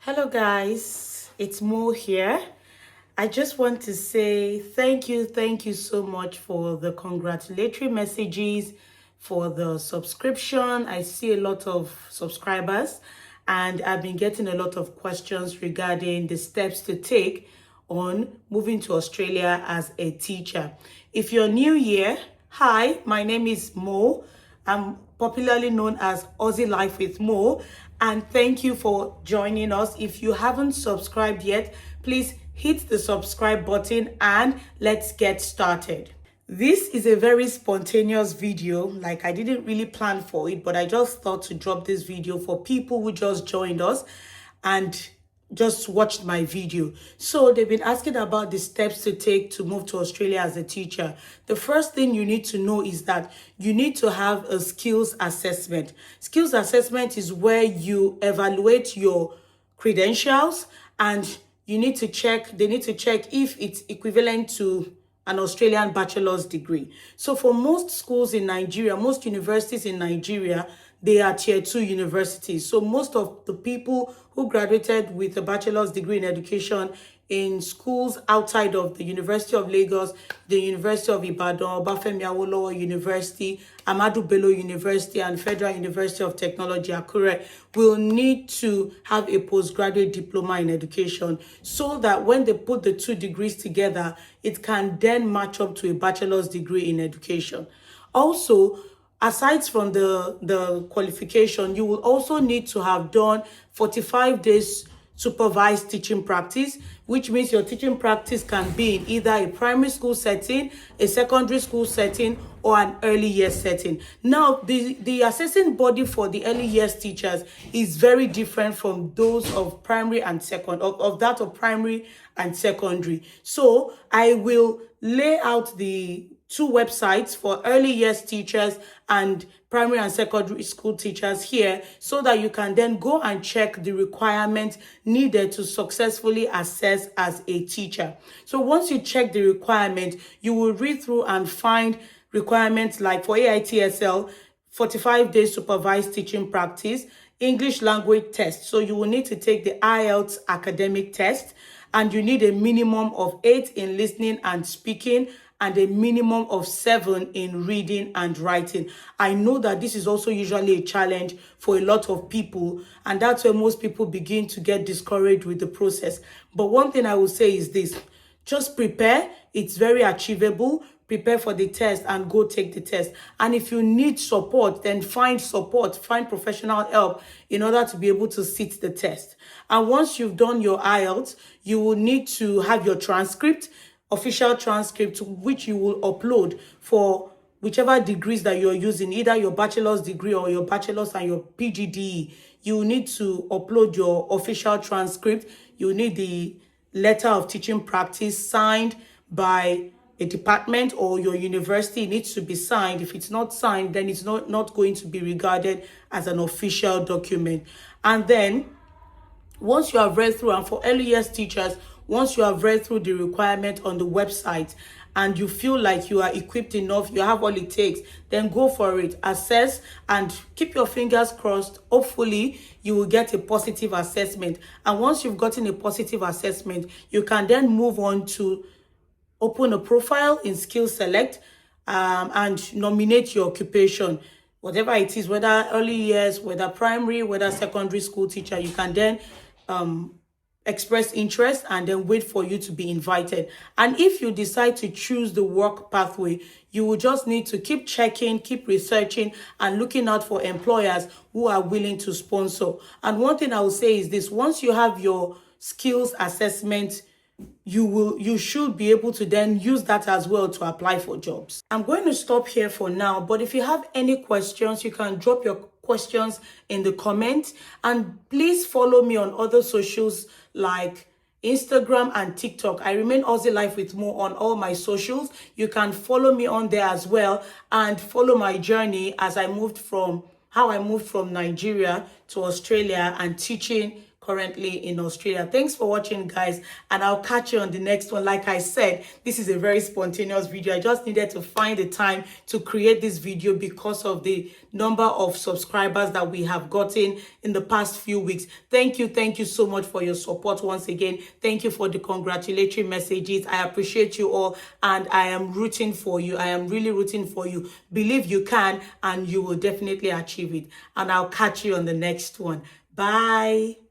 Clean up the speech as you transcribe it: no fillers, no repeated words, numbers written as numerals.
Hello guys, it's Mo here. I just want to say thank you so much for the congratulatory messages, for the subscription. I see a lot of subscribers and I've been getting a lot of questions regarding the steps to take on moving to Australia as a teacher. If you're new here, hi, my name is Mo. I'm popularly known as Aussie Life with Mo, and thank you for joining us. If you haven't subscribed yet, please hit the subscribe button and let's get started. This is a very spontaneous video, like I didn't really plan for it, but I just thought to drop this video for people who just joined us and just watched my video. So they've been asking about the steps to take to move to Australia as a teacher. The first thing you need to know is that you need to have a skills assessment. Skills assessment is where you evaluate your credentials and they need to check if it's equivalent to an Australian bachelor's degree. So for most schools in Nigeria, most universities in Nigeria, they are tier 2 universities. So most of the people who graduated with a bachelor's degree in education in schools outside of the University of Lagos, the University of Ibadan, Obafemi Awolowo University, Ahmadu Bello University, and Federal University of Technology, Akure, will need to have a postgraduate diploma in education so that when they put the two degrees together, it can then match up to a bachelor's degree in education. Also, aside from the qualification, you will also need to have done 45 days supervised teaching practice, which means your teaching practice can be in either a primary school setting, a secondary school setting, or an early years setting. Now, the assessing body for the early years teachers is very different from those of primary and of that of primary and secondary. So I will lay out the two websites for early years teachers and primary and secondary school teachers here so that you can then go and check the requirements needed to successfully assess as a teacher. So once you check the requirement, you will read through and find requirements like for AITSL, 45 days supervised teaching practice, English language test. So you will need to take the IELTS academic test, and you need a minimum of 8 in listening and speaking and a minimum of 7 in reading and writing. I know that this is also usually a challenge for a lot of people, and that's where most people begin to get discouraged with the process. But one thing I will say is this: just prepare. It's very achievable. Prepare for the test and go take the test. And if you need support, then find support, find professional help in order to be able to sit the test. And once you've done your IELTS, you will need to have your transcript, official transcript, which you will upload for whichever degrees that you're using, either your bachelor's degree or your bachelor's and your PGDE. You will need to upload your official transcript. You will need the letter of teaching practice signed by a department or your university. It needs to be signed. If it's not signed, then it's not going to be regarded as an official document. And then once you have read through, and for early years teachers, once you have read through the requirement on the website and you feel like you are equipped enough, you have all it takes, then go for it. Assess and keep your fingers crossed. Hopefully, you will get a positive assessment. And once you've gotten a positive assessment, you can then move on to open a profile in Skills Select and nominate your occupation. Whatever it is, whether early years, whether primary, whether secondary school teacher, you can then express interest and then wait for you to be invited. And if you decide to choose the work pathway, you will just need to keep checking, keep researching, and looking out for employers who are willing to sponsor. And one thing I will say is this: once you have your skills assessment, you should be able to then use that as well to apply for jobs. I'm going to stop here for now, but if you have any questions, you can drop your questions in the comments, and please follow me on other socials like Instagram and TikTok. I remain Aussie Life with Mo on all my socials. You can follow me on there as well and follow my journey as how I moved from Nigeria to Australia and teaching currently in Australia. Thanks for watching, guys, and I'll catch you on the next one. Like I said, this is a very spontaneous video. I just needed to find the time to create this video because of the number of subscribers that we have gotten in the past few weeks. Thank you so much for your support once again. Thank you for the congratulatory messages. I appreciate you all, and I am rooting for you. I am really rooting for you. Believe you can, and you will definitely achieve it. And I'll catch you on the next one. Bye.